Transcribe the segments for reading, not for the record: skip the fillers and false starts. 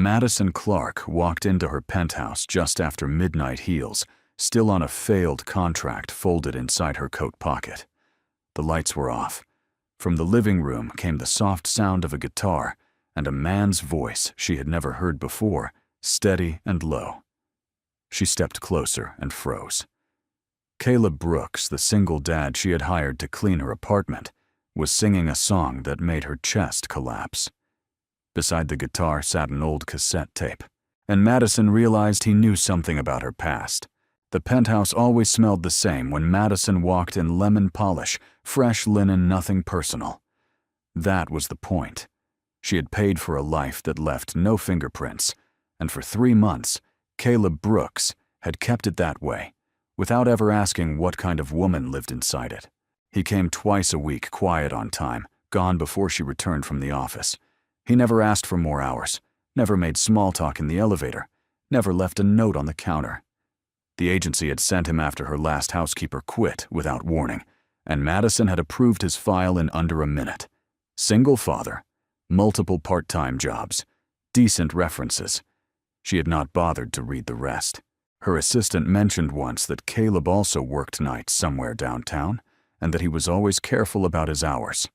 Madison Clark walked into her penthouse just after midnight heels, still on a failed contract folded inside her coat pocket. The lights were off. From the living room came the soft sound of a guitar and a man's voice she had never heard before, steady and low. She stepped closer and froze. Caleb Brooks, the single dad she had hired to clean her apartment, was singing a song that made her chest collapse. Beside the guitar sat an old cassette tape, and Madison realized he knew something about her past. The penthouse always smelled the same when Madison walked in lemon polish, fresh linen, nothing personal. That was the point. She had paid for a life that left no fingerprints, and for 3 months, Caleb Brooks had kept it that way, without ever asking what kind of woman lived inside it. He came twice a week, quiet on time, gone before she returned from the office. He never asked for more hours, never made small talk in the elevator, never left a note on the counter. The agency had sent him after her last housekeeper quit without warning, and Madison had approved his file in under a minute. Single father, multiple part-time jobs, decent references. She had not bothered to read the rest. Her assistant mentioned once that Caleb also worked nights somewhere downtown, and that he was always careful about his hours.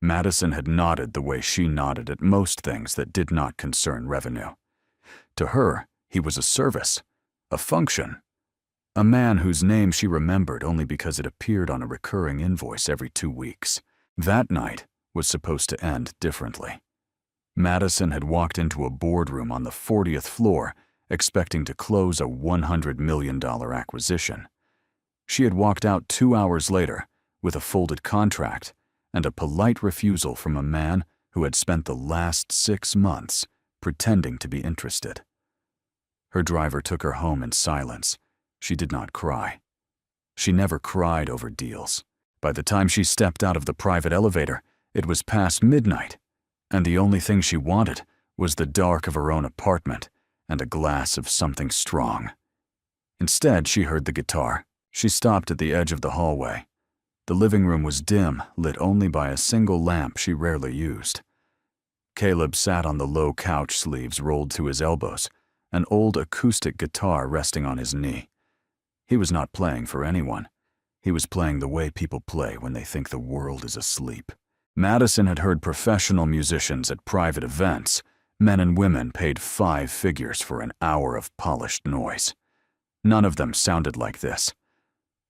Madison had nodded the way she nodded at most things that did not concern revenue. To her, he was a service, a function, a man whose name she remembered only because it appeared on a recurring invoice every 2 weeks. That night was supposed to end differently. Madison had walked into a boardroom on the 40th floor expecting to close a $100 million acquisition. She had walked out 2 hours later with a folded contract and a polite refusal from a man who had spent the last 6 months pretending to be interested. Her driver took her home in silence. She did not cry. She never cried over deals. By the time she stepped out of the private elevator, it was past midnight, and the only thing she wanted was the dark of her own apartment and a glass of something strong. Instead, she heard the guitar. She stopped at the edge of the hallway. The living room was dim, lit only by a single lamp she rarely used. Caleb sat on the low couch, sleeves rolled to his elbows, an old acoustic guitar resting on his knee. He was not playing for anyone. He was playing the way people play when they think the world is asleep. Madison had heard professional musicians at private events. Men and women paid 5 figures for an hour of polished noise. None of them sounded like this.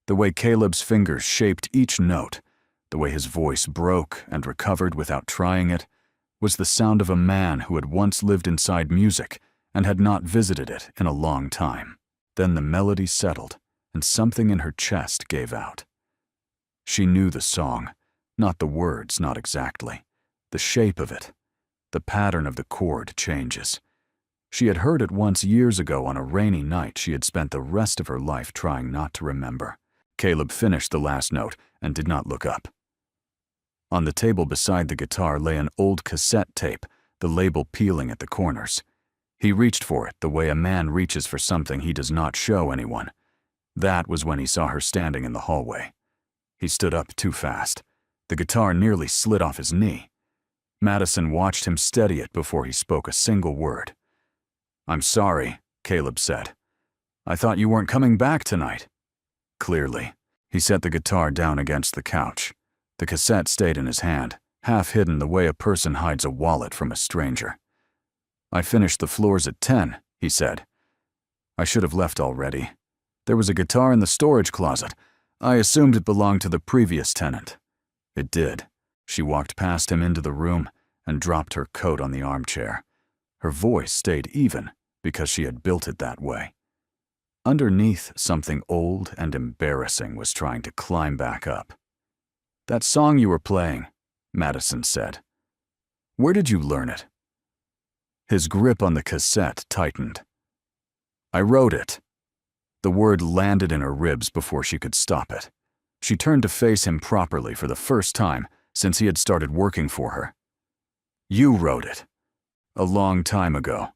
The way Caleb's fingers shaped each note, the way his voice broke and recovered without trying it, was the sound of a man who had once lived inside music and had not visited it in a long time. Then the melody settled, and something in her chest gave out. She knew the song, not the words, not exactly. The shape of it, the pattern of the chord changes. She had heard it once years ago on a rainy night she had spent the rest of her life trying not to remember. Caleb finished the last note and did not look up. On the table beside the guitar lay an old cassette tape, the label peeling at the corners. He reached for it the way a man reaches for something he does not show anyone. That was when he saw her standing in the hallway. He stood up too fast. The guitar nearly slid off his knee. Madison watched him steady it before he spoke a single word. "I'm sorry," Caleb said. "I thought you weren't coming back tonight." Clearly. He set the guitar down against the couch. The cassette stayed in his hand, half hidden the way a person hides a wallet from a stranger. "I finished the floors at 10, he said. "I should have left already. There was a guitar in the storage closet. I assumed it belonged to the previous tenant." It did. She walked past him into the room and dropped her coat on the armchair. Her voice stayed even because she had built it that way. Underneath, something old and embarrassing was trying to climb back up. "That song you were playing," Madison said. "Where did you learn it?" His grip on the cassette tightened. "I wrote it." The word landed in her ribs before she could stop it. She turned to face him properly for the first time since he had started working for her. "You wrote it. A long time ago."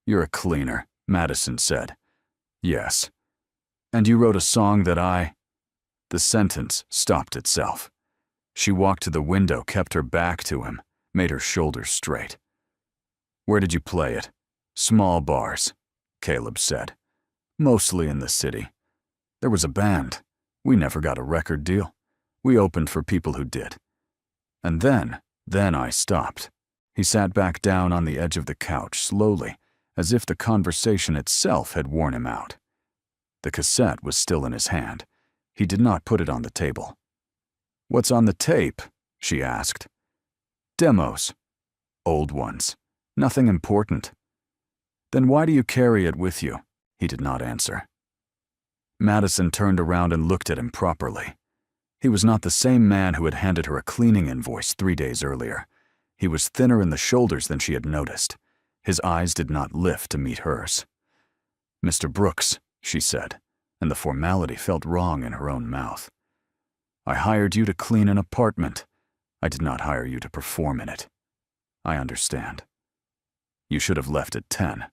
"You're a cleaner," Madison said. "Yes. And you wrote a song that I—" The sentence stopped itself. She walked to the window, kept her back to him, made her shoulders straight. Where did you play it? Small bars, Caleb said. Mostly in the city. There was a band. We never got a record deal. We opened for people who did. And then I stopped. He sat back down on the edge of the couch slowly, as if the conversation itself had worn him out. The cassette was still in his hand. He did not put it on the table. What's on the tape? She asked. Demos. Old ones. Nothing important. Then why do you carry it with you? He did not answer. Madison turned around and looked at him properly. He was not the same man who had handed her a cleaning invoice 3 days earlier. He was thinner in the shoulders than she had noticed. His eyes did not lift to meet hers. Mr. Brooks, she said, and the formality felt wrong in her own mouth. I hired you to clean an apartment. I did not hire you to perform in it. I understand. You should have left at 10.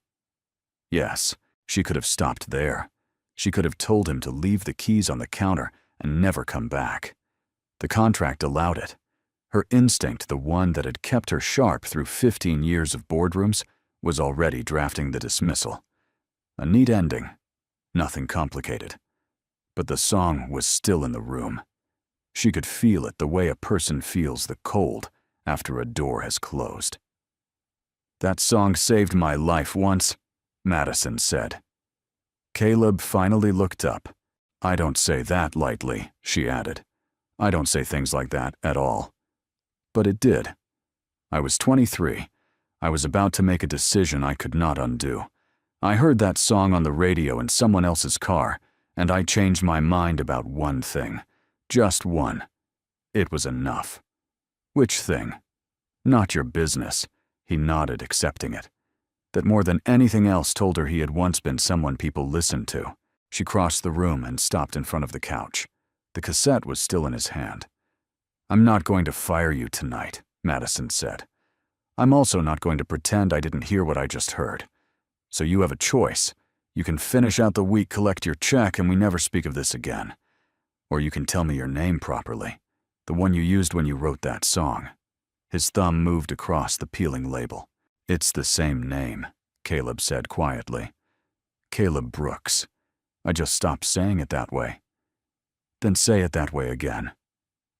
Yes, she could have stopped there. She could have told him to leave the keys on the counter and never come back. The contract allowed it. Her instinct, the one that had kept her sharp through 15 years of boardrooms, was already drafting the dismissal. A neat ending. Nothing complicated. But the song was still in the room. She could feel it the way a person feels the cold after a door has closed. That song saved my life once, Madison said. Caleb finally looked up. I don't say that lightly, she added. I don't say things like that at all. But it did. I was 23. I was about to make a decision I could not undo. I heard that song on the radio in someone else's car, and I changed my mind about one thing. Just one. It was enough. Which thing? Not your business. He nodded, accepting it. That more than anything else told her he had once been someone people listened to. She crossed the room and stopped in front of the couch. The cassette was still in his hand. I'm not going to fire you tonight, Madison said. I'm also not going to pretend I didn't hear what I just heard. So you have a choice. You can finish out the week, collect your check, and we never speak of this again. Or you can tell me your name properly, the one you used when you wrote that song. His thumb moved across the peeling label. It's the same name, Caleb said quietly. Caleb Brooks. I just stopped saying it that way. Then say it that way again.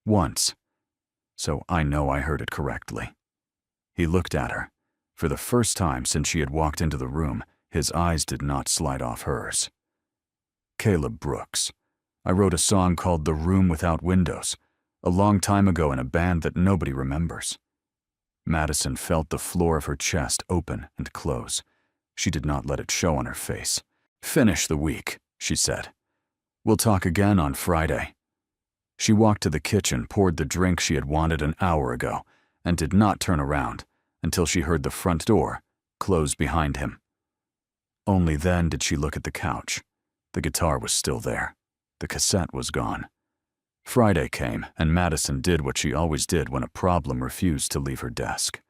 Once. So I know I heard it correctly. He looked at her. For the first time since she had walked into the room, his eyes did not slide off hers. Caleb Brooks. I wrote a song called The Room Without Windows, a long time ago in a band that nobody remembers. Madison felt the floor of her chest open and close. She did not let it show on her face. Finish the week, she said. We'll talk again on Friday. She walked to the kitchen, poured the drink she had wanted an hour ago, and did not turn around until she heard the front door close behind him. Only then did she look at the couch. The guitar was still there. The cassette was gone. Friday came, and Madison did what she always did when a problem refused to leave her desk.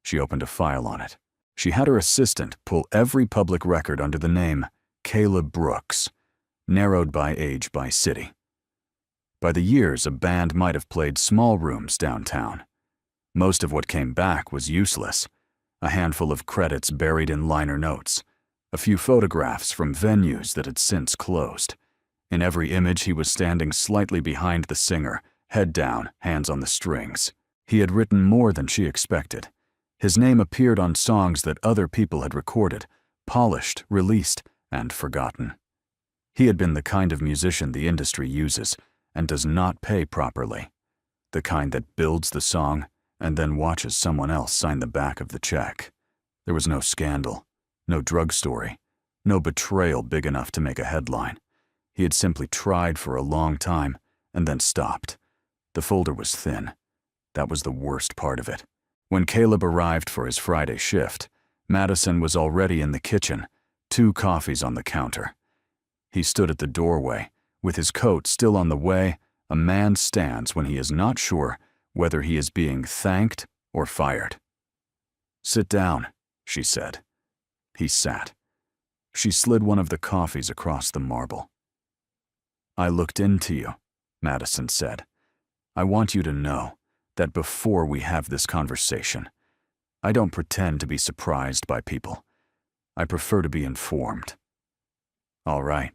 She opened a file on it. She had her assistant pull every public record under the name Caleb Brooks, narrowed by age by city. By the years, a band might have played small rooms downtown. Most of what came back was useless. A handful of credits buried in liner notes. A few photographs from venues that had since closed. In every image, he was standing slightly behind the singer, head down, hands on the strings. He had written more than she expected. His name appeared on songs that other people had recorded, polished, released, and forgotten. He had been the kind of musician the industry uses and does not pay properly. The kind that builds the song and then watches someone else sign the back of the check. There was no scandal, no drug story, no betrayal big enough to make a headline. He had simply tried for a long time and then stopped. The folder was thin. That was the worst part of it. When Caleb arrived for his Friday shift, Madison was already in the kitchen, 2 coffees on the counter. He stood at the doorway. With his coat still on the way, a man stands when he is not sure whether he is being thanked or fired. Sit down, she said. He sat. She slid one of the coffees across the marble. I looked into you, Madison said. I want you to know that before we have this conversation, I don't pretend to be surprised by people. I prefer to be informed. All right.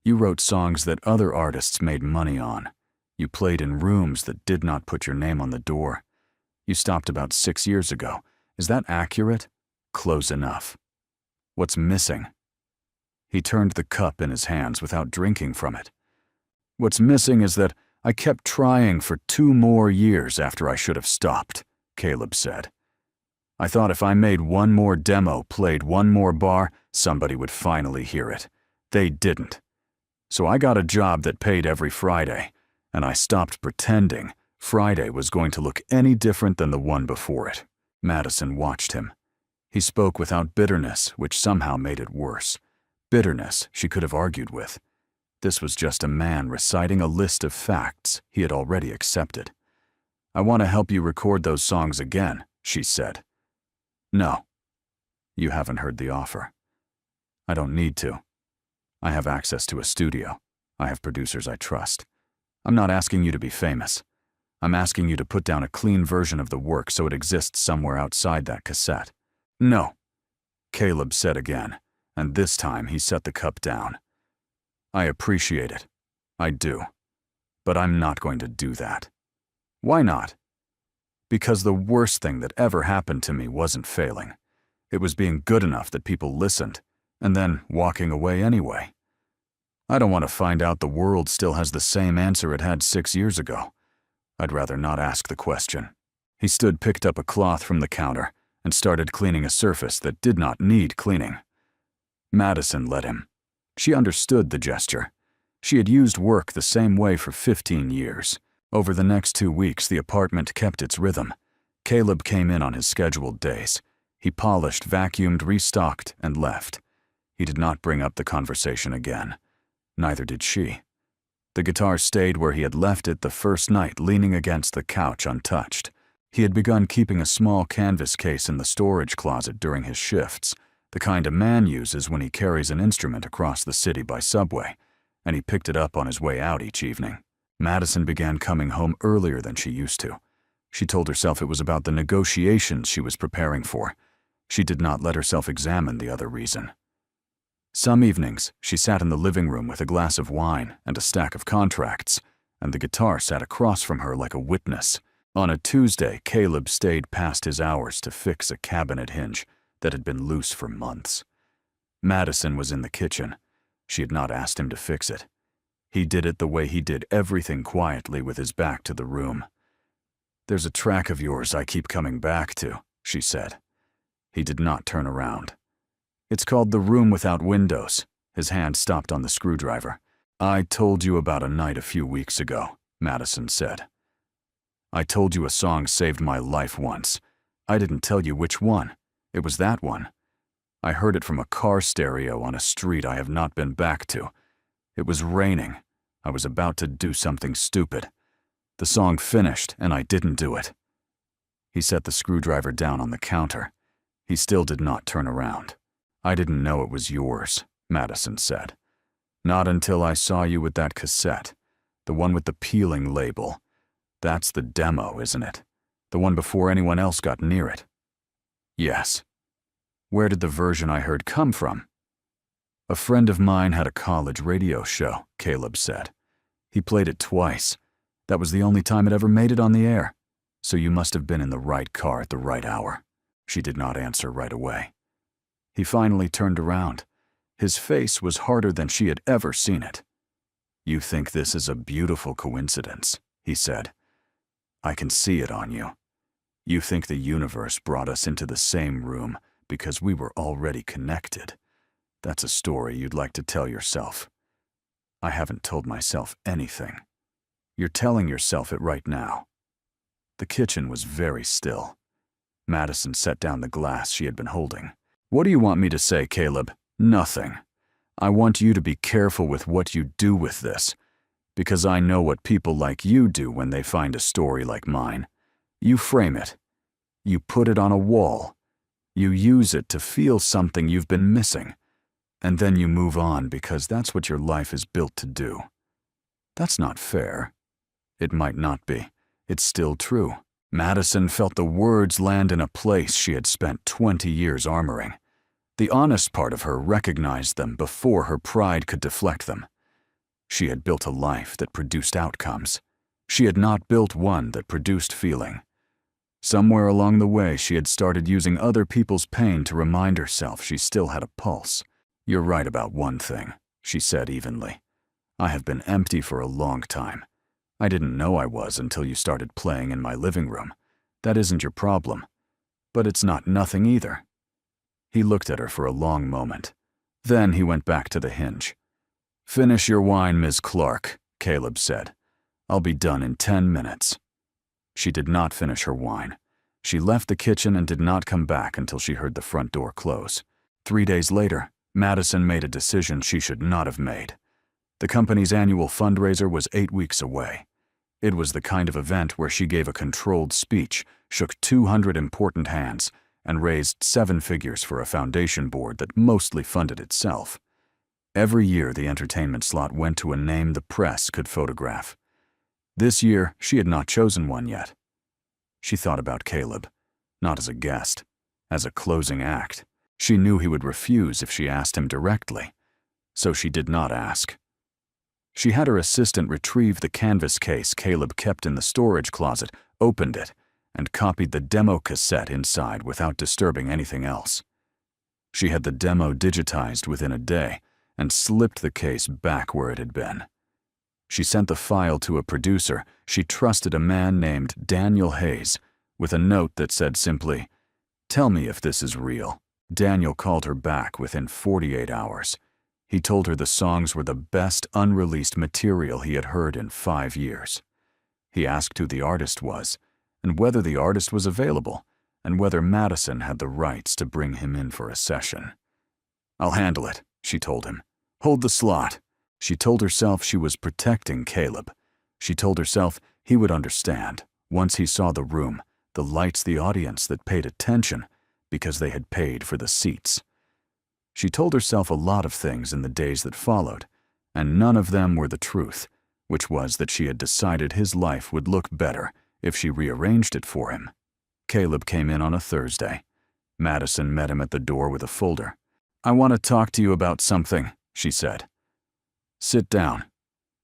You wrote songs that other artists made money on. You played in rooms that did not put your name on the door. You stopped about 6 years ago. Is that accurate? Close enough. What's missing? He turned the cup in his hands without drinking from it. What's missing is that I kept trying for 2 more years after I should have stopped, Caleb said. I thought if I made one more demo, played one more bar, somebody would finally hear it. They didn't. So I got a job that paid every Friday, and I stopped pretending Friday was going to look any different than the one before it. Madison watched him. He spoke without bitterness, which somehow made it worse. Bitterness she could have argued with. This was just a man reciting a list of facts he had already accepted. I want to help you record those songs again, she said. No. You haven't heard the offer. I don't need to. I have access to a studio. I have producers I trust. I'm not asking you to be famous. I'm asking you to put down a clean version of the work so it exists somewhere outside that cassette. No, Caleb said again, and this time he set the cup down. I appreciate it. I do. But I'm not going to do that. Why not? Because the worst thing that ever happened to me wasn't failing. It was being good enough that people listened, and then walking away anyway. I don't want to find out the world still has the same answer it had 6 years ago. I'd rather not ask the question. He picked up a cloth from the counter, and started cleaning a surface that did not need cleaning. Madison let him. She understood the gesture. She had used work the same way for 15 years. Over the next 2 weeks, the apartment kept its rhythm. Caleb came in on his scheduled days. He polished, vacuumed, restocked, and left. He did not bring up the conversation again. Neither did she. The guitar stayed where he had left it the first night, leaning against the couch untouched. He had begun keeping a small canvas case in the storage closet during his shifts, the kind a man uses when he carries an instrument across the city by subway, and he picked it up on his way out each evening. Madison began coming home earlier than she used to. She told herself it was about the negotiations she was preparing for. She did not let herself examine the other reason. Some evenings, she sat in the living room with a glass of wine and a stack of contracts, and the guitar sat across from her like a witness. On a Tuesday, Caleb stayed past his hours to fix a cabinet hinge that had been loose for months. Madison was in the kitchen. She had not asked him to fix it. He did it the way he did everything, quietly with his back to the room. "There's a track of yours I keep coming back to," she said. He did not turn around. "It's called The Room Without Windows." His hand stopped on the screwdriver. "I told you about a night a few weeks ago," Madison said. "I told you a song saved my life once. I didn't tell you which one. It was that one. I heard it from a car stereo on a street I have not been back to. It was raining. I was about to do something stupid. The song finished, and I didn't do it." He set the screwdriver down on the counter. He still did not turn around. "I didn't know it was yours," Madison said. "Not until I saw you with that cassette, the one with the peeling label. That's the demo, isn't it? The one before anyone else got near it." "Yes." "Where did the version I heard come from?" "A friend of mine had a college radio show," Caleb said. "He played it twice. That was the only time it ever made it on the air. So you must have been in the right car at the right hour." She did not answer right away. He finally turned around. His face was harder than she had ever seen it. "You think this is a beautiful coincidence," he said. "I can see it on you. You think the universe brought us into the same room because we were already connected. That's a story you'd like to tell yourself. I haven't told myself anything. You're telling yourself it right now." The kitchen was very still. Madison set down the glass she had been holding. "What do you want me to say, Caleb?" "Nothing. I want you to be careful with what you do with this, because I know what people like you do when they find a story like mine. You frame it. You put it on a wall. You use it to feel something you've been missing, and then you move on because that's what your life is built to do. That's not fair. It might not be. It's still true. Madison felt the words land in a place she had spent 20 years armoring. The honest part of her recognized them before her pride could deflect them. She had built a life that produced outcomes. She had not built one that produced feeling. Somewhere along the way, she had started using other people's pain to remind herself she still had a pulse. "You're right about one thing," she said evenly. "I have been empty for a long time. I didn't know I was until you started playing in my living room. That isn't your problem. But it's not nothing either." He looked at her for a long moment. Then he went back to the hinge. "Finish your wine, Ms. Clark," Caleb said. "I'll be done in 10 minutes." She did not finish her wine. She left the kitchen and did not come back until she heard the front door close. 3 days later, Madison made a decision she should not have made. The company's annual fundraiser was 8 weeks away. It was the kind of event where she gave a controlled speech, shook 200 important hands, and raised 7 figures for a foundation board that mostly funded itself. Every year, the entertainment slot went to a name the press could photograph. This year, she had not chosen one yet. She thought about Caleb, not as a guest, as a closing act. She knew he would refuse if she asked him directly, so she did not ask. She had her assistant retrieve the canvas case Caleb kept in the storage closet, opened it, and copied the demo cassette inside without disturbing anything else. She had the demo digitized within a day and slipped the case back where it had been. She sent the file to a producer she trusted, a man named Daniel Hayes, with a note that said simply, "Tell me if this is real." Daniel called her back within 48 hours. He told her the songs were the best unreleased material he had heard in 5 years. He asked who the artist was, and whether the artist was available, and whether Madison had the rights to bring him in for a session. "I'll handle it," she told him. "Hold the slot." She told herself she was protecting Caleb. She told herself he would understand once he saw the room, the lights, the audience that paid attention because they had paid for the seats. She told herself a lot of things in the days that followed, and none of them were the truth, which was that she had decided his life would look better if she rearranged it for him. Caleb came in on a Thursday. Madison met him at the door with a folder. "I want to talk to you about something," she said. "Sit down."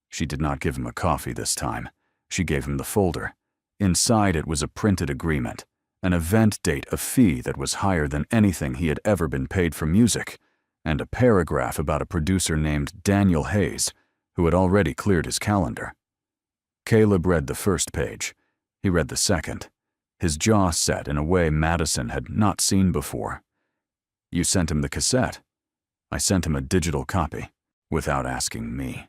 She did not give him a coffee this time. She gave him the folder. Inside it was a printed agreement, an event date, a fee that was higher than anything he had ever been paid for music, and a paragraph about a producer named Daniel Hayes, who had already cleared his calendar. Caleb read the first page. He read the second. His jaw set in a way Madison had not seen before. "You sent him the cassette." "I sent him a digital copy, without asking me.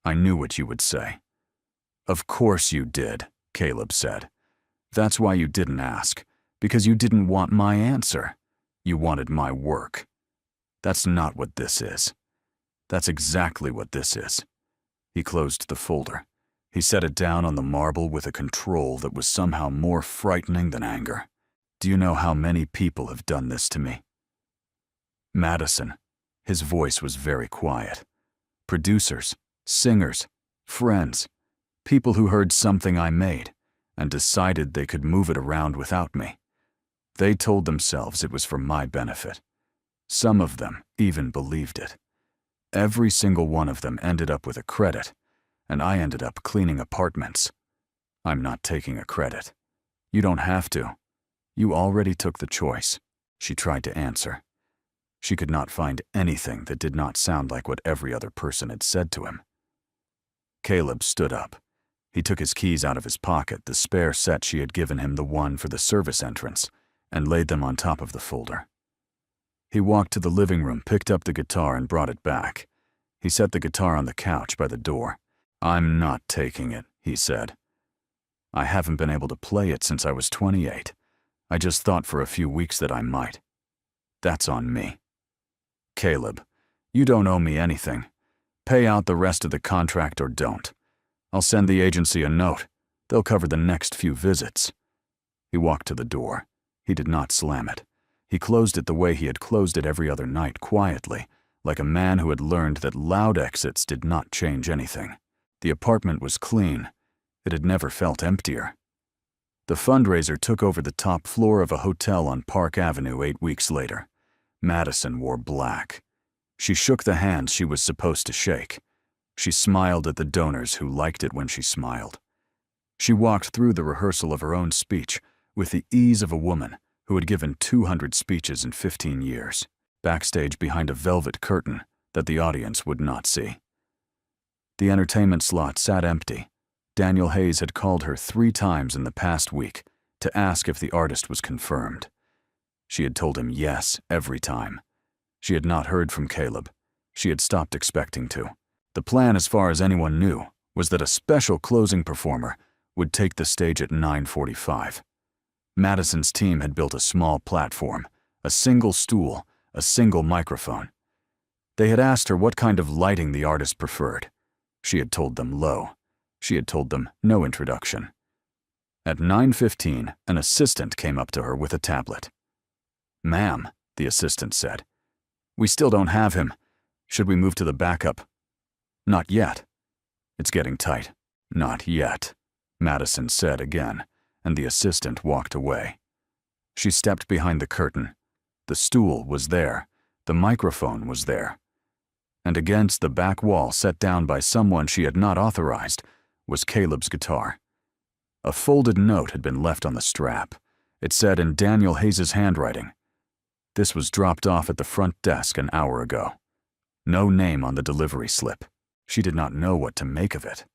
I knew what you would say." "Of course you did," Caleb said. "That's why you didn't ask, because you didn't want my answer. You wanted my work. That's not what this is. That's exactly what this is." He closed the folder. He set it down on the marble with a control that was somehow more frightening than anger. "Do you know how many people have done this to me?" "Madison." His voice was very quiet. "Producers, singers, friends, people who heard something I made and decided they could move it around without me. They told themselves it was for my benefit. Some of them even believed it. Every single one of them ended up with a credit, and I ended up cleaning apartments. I'm not taking a credit. You don't have to. You already took the choice." She tried to answer. She could not find anything that did not sound like what every other person had said to him. Caleb stood up. He took his keys out of his pocket, the spare set she had given him, the one for the service entrance, and laid them on top of the folder. He walked to the living room, picked up the guitar, and brought it back. He set the guitar on the couch by the door. "I'm not taking it," he said. "I haven't been able to play it since I was 28. I just thought for a few weeks that I might. That's on me." "Caleb, you don't owe me anything. Pay out the rest of the contract or don't. I'll send the agency a note. They'll cover the next few visits." He walked to the door. He did not slam it. He closed it the way he had closed it every other night, quietly, like a man who had learned that loud exits did not change anything. The apartment was clean. It had never felt emptier. The fundraiser took over the top floor of a hotel on Park Avenue 8 weeks later. Madison wore black. She shook the hands she was supposed to shake. She smiled at the donors who liked it when she smiled. She walked through the rehearsal of her own speech with the ease of a woman who had given 200 speeches in 15 years, backstage behind a velvet curtain that the audience would not see. The entertainment slot sat empty. Daniel Hayes had called her 3 times in the past week to ask if the artist was confirmed. She had told him yes every time. She had not heard from Caleb. She had stopped expecting to. The plan, as far as anyone knew, was that a special closing performer would take the stage at 9:45. Madison's team had built a small platform, a single stool, a single microphone. They had asked her what kind of lighting the artist preferred. She had told them low. She had told them no introduction. At 9:15, an assistant came up to her with a tablet. "Ma'am," the assistant said, "we still don't have him. Should we move to the backup?" "Not yet." "It's getting tight." "Not yet," Madison said again, and the assistant walked away. She stepped behind the curtain. The stool was there. The microphone was there. And against the back wall set down by someone she had not authorized was Caleb's guitar. A folded note had been left on the strap. It said in Daniel Hayes' handwriting, "This was dropped off at the front desk an hour ago." No name on the delivery slip. She did not know what to make of it.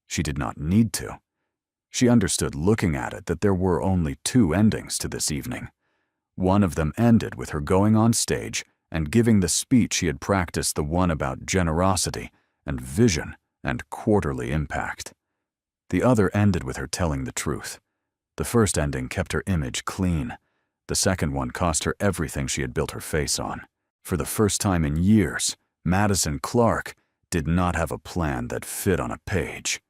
She did not need to. She understood looking at it that there were only 2 endings to this evening. One of them ended with her going on stage and giving the speech she had practiced, the one about generosity and vision and quarterly impact. The other ended with her telling the truth. The first ending kept her image clean. The second one cost her everything she had built her face on. For the first time in years, Madison Clark did not have a plan that fit on a page.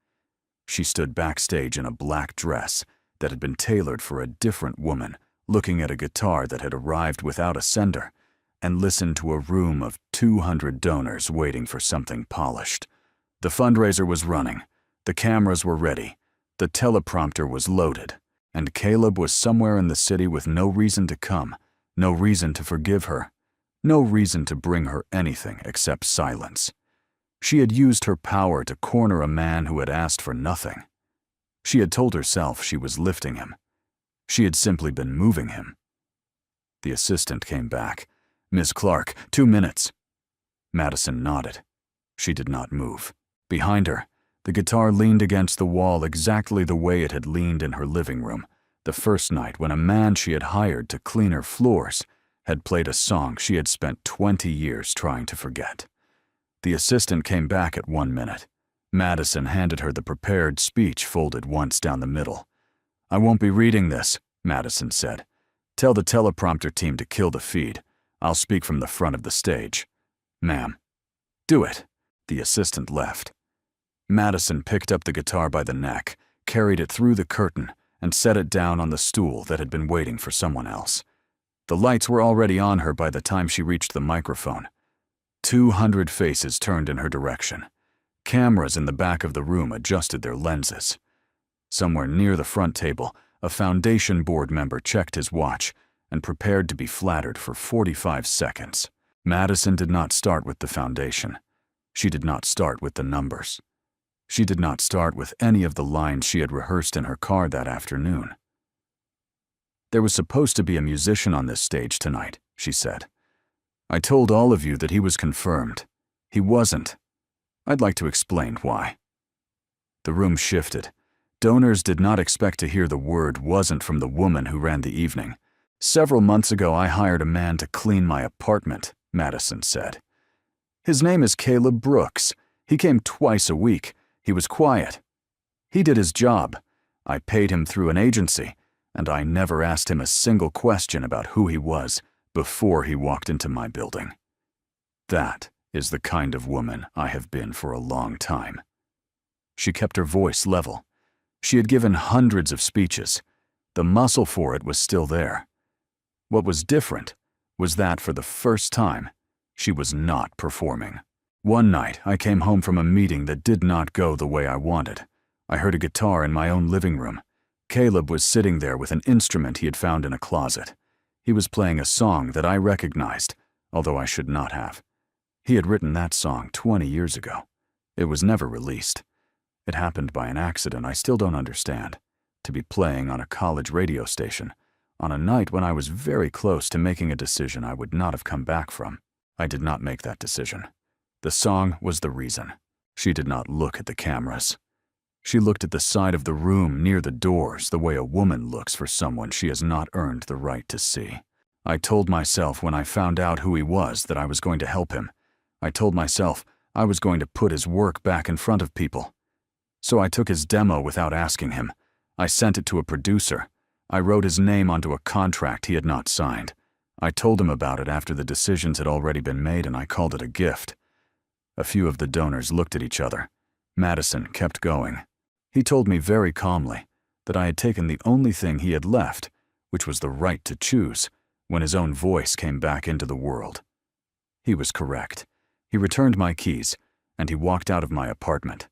She stood backstage in a black dress that had been tailored for a different woman, looking at a guitar that had arrived without a sender, and listened to a room of 200 donors waiting for something polished. The fundraiser was running. The cameras were ready. The teleprompter was loaded. And Caleb was somewhere in the city with no reason to come, no reason to forgive her, no reason to bring her anything except silence. She had used her power to corner a man who had asked for nothing. She had told herself she was lifting him. She had simply been moving him. The assistant came back. "Miss Clark, 2 minutes." Madison nodded. She did not move. Behind her, the guitar leaned against the wall exactly the way it had leaned in her living room, the first night when a man she had hired to clean her floors had played a song she had spent 20 years trying to forget. The assistant came back at 1 minute. Madison handed her the prepared speech folded once down the middle. "I won't be reading this," Madison said. "Tell the teleprompter team to kill the feed. I'll speak from the front of the stage." "Ma'am." "Do it." The assistant left. Madison picked up the guitar by the neck, carried it through the curtain, and set it down on the stool that had been waiting for someone else. The lights were already on her by the time she reached the microphone. 200 faces turned in her direction. Cameras in the back of the room adjusted their lenses. Somewhere near the front table, a foundation board member checked his watch and prepared to be flattered for 45 seconds. Madison did not start with the foundation. She did not start with the numbers. She did not start with any of the lines she had rehearsed in her car that afternoon. "There was supposed to be a musician on this stage tonight," she said. "I told all of you that he was confirmed. He wasn't. I'd like to explain why." The room shifted. Donors did not expect to hear the word "wasn't" from the woman who ran the evening. "Several months ago, I hired a man to clean my apartment," Madison said. "His name is Caleb Brooks. He came twice a week. He was quiet. He did his job. I paid him through an agency, and I never asked him a single question about who he was before he walked into my building. That is the kind of woman I have been for a long time." She kept her voice level. She had given hundreds of speeches. The muscle for it was still there. What was different was that for the first time, she was not performing. "One night, I came home from a meeting that did not go the way I wanted. I heard a guitar in my own living room. Caleb was sitting there with an instrument he had found in a closet. He was playing a song that I recognized, although I should not have. He had written that song 20 years ago. It was never released. It happened by an accident I still don't understand. To be playing on a college radio station, on a night when I was very close to making a decision I would not have come back from. I did not make that decision. The song was the reason. She did not look at the cameras. She looked at the side of the room near the doors the way a woman looks for someone she has not earned the right to see. I told myself when I found out who he was that I was going to help him. I told myself I was going to put his work back in front of people. So I took his demo without asking him. I sent it to a producer. I wrote his name onto a contract he had not signed. I told him about it after the decisions had already been made, and I called it a gift. A few of the donors looked at each other. Madison kept going. He told me very calmly that I had taken the only thing he had left, which was the right to choose, when his own voice came back into the world. He was correct. He returned my keys, and he walked out of my apartment.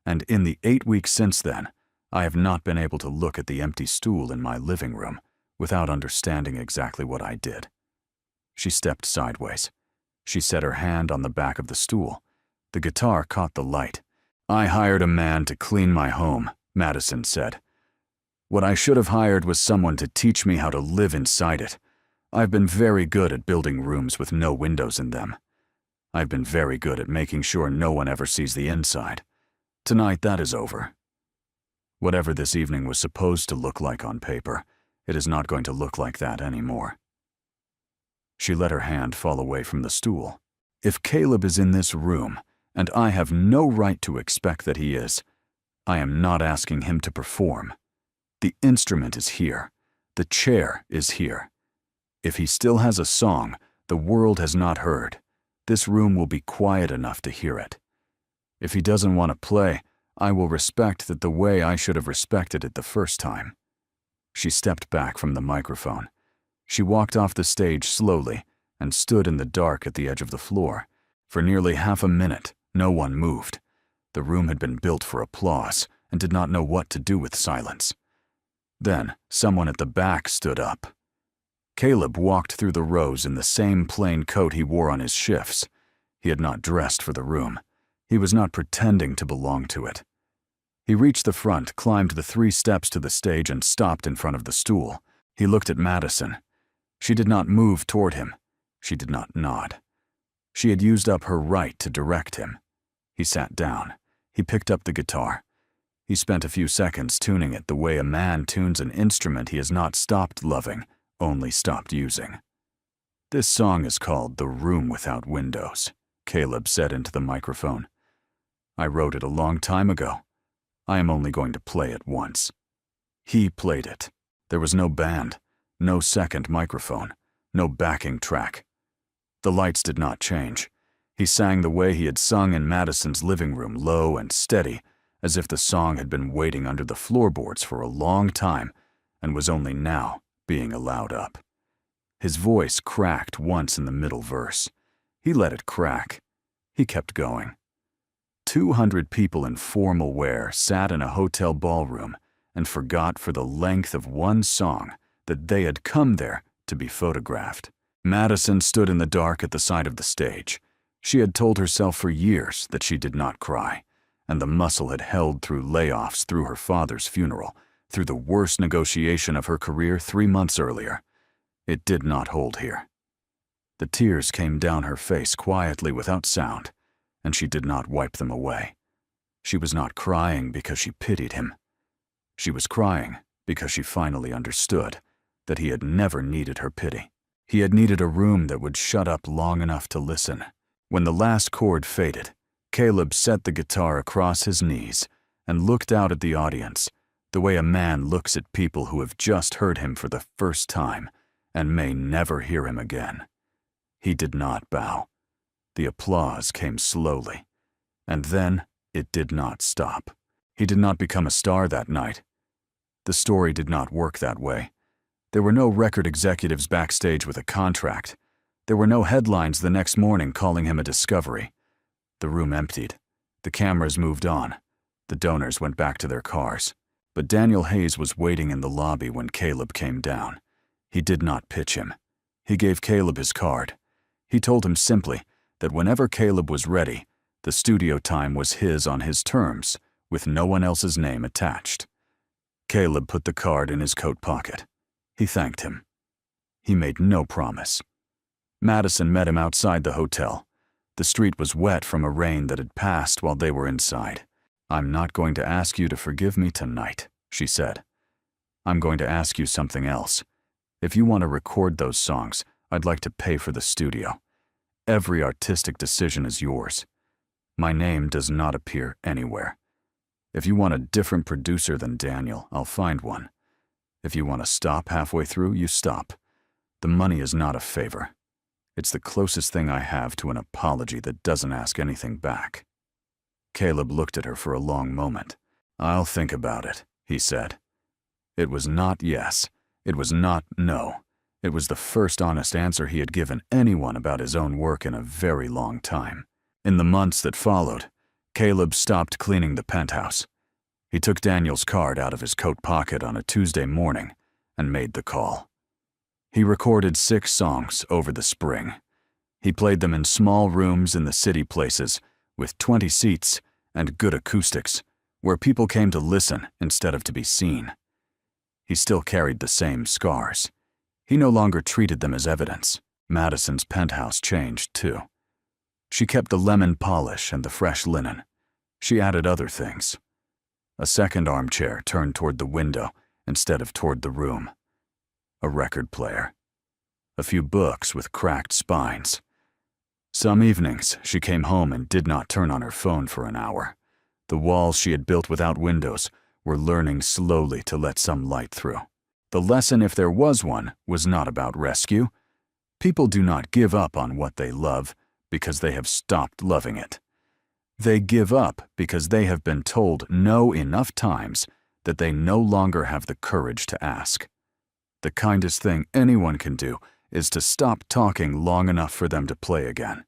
And in the 8 weeks since then, I have not been able to look at the empty stool in my living room without understanding exactly what I did. She stepped sideways. She set her hand on the back of the stool. The guitar caught the light. "I hired a man to clean my home," Madison said. "What I should have hired was someone to teach me how to live inside it. I've been very good at building rooms with no windows in them. I've been very good at making sure no one ever sees the inside. Tonight that is over. Whatever this evening was supposed to look like on paper, it is not going to look like that anymore." She let her hand fall away from the stool. "If Caleb is in this room, and I have no right to expect that he is, I am not asking him to perform. The instrument is here. The chair is here. If he still has a song the world has not heard, this room will be quiet enough to hear it. If he doesn't want to play, I will respect that the way I should have respected it the first time." She stepped back from the microphone. She walked off the stage slowly and stood in the dark at the edge of the floor. For nearly half a minute, no one moved. The room had been built for applause and did not know what to do with silence. Then, someone at the back stood up. Caleb walked through the rows in the same plain coat he wore on his shifts. He had not dressed for the room. He was not pretending to belong to it. He reached the front, climbed the 3 steps to the stage, and stopped in front of the stool. He looked at Madison. She did not move toward him. She did not nod. She had used up her right to direct him. He sat down. He picked up the guitar. He spent a few seconds tuning it the way a man tunes an instrument he has not stopped loving, only stopped using. "This song is called 'The Room Without Windows,'" Caleb said into the microphone. "I wrote it a long time ago. I am only going to play it once." He played it. There was no band, no second microphone, no backing track. The lights did not change. He sang the way he had sung in Madison's living room, low and steady, as if the song had been waiting under the floorboards for a long time and was only now being allowed up. His voice cracked once in the middle verse. He let it crack. He kept going. 200 people in formal wear sat in a hotel ballroom and forgot for the length of one song that they had come there to be photographed. Madison stood in the dark at the side of the stage. She had told herself for years that she did not cry, and the muscle had held through layoffs, through her father's funeral, through the worst negotiation of her career 3 months earlier. It did not hold here. The tears came down her face quietly without sound, and she did not wipe them away. She was not crying because she pitied him. She was crying because she finally understood that he had never needed her pity. He had needed a room that would shut up long enough to listen. When the last chord faded, Caleb set the guitar across his knees and looked out at the audience, the way a man looks at people who have just heard him for the first time and may never hear him again. He did not bow. The applause came slowly, and then it did not stop. He did not become a star that night. The story did not work that way. There were no record executives backstage with a contract. There were no headlines the next morning calling him a discovery. The room emptied. The cameras moved on. The donors went back to their cars. But Daniel Hayes was waiting in the lobby when Caleb came down. He did not pitch him. He gave Caleb his card. He told him simply that whenever Caleb was ready, the studio time was his on his terms, with no one else's name attached. Caleb put the card in his coat pocket. He thanked him. He made no promise. Madison met him outside the hotel. The street was wet from a rain that had passed while they were inside. "I'm not going to ask you to forgive me tonight," she said. "I'm going to ask you something else. If you want to record those songs, I'd like to pay for the studio. Every artistic decision is yours. My name does not appear anywhere. If you want a different producer than Daniel, I'll find one. If you want to stop halfway through, you stop. The money is not a favor. It's the closest thing I have to an apology that doesn't ask anything back." Caleb looked at her for a long moment. "I'll think about it," he said. It was not yes. It was not no. It was the first honest answer he had given anyone about his own work in a very long time. In the months that followed, Caleb stopped cleaning the penthouse. He took Daniel's card out of his coat pocket on a Tuesday morning and made the call. He recorded 6 songs over the spring. He played them in small rooms in the city places with 20 seats and good acoustics, where people came to listen instead of to be seen. He still carried the same scars. He no longer treated them as evidence. Madison's penthouse changed, too. She kept the lemon polish and the fresh linen. She added other things. A second armchair turned toward the window instead of toward the room. A record player. A few books with cracked spines. Some evenings, she came home and did not turn on her phone for an hour. The walls she had built without windows were learning slowly to let some light through. The lesson, if there was one, was not about rescue. People do not give up on what they love because they have stopped loving it. They give up because they have been told no enough times that they no longer have the courage to ask. The kindest thing anyone can do is to stop talking long enough for them to play again.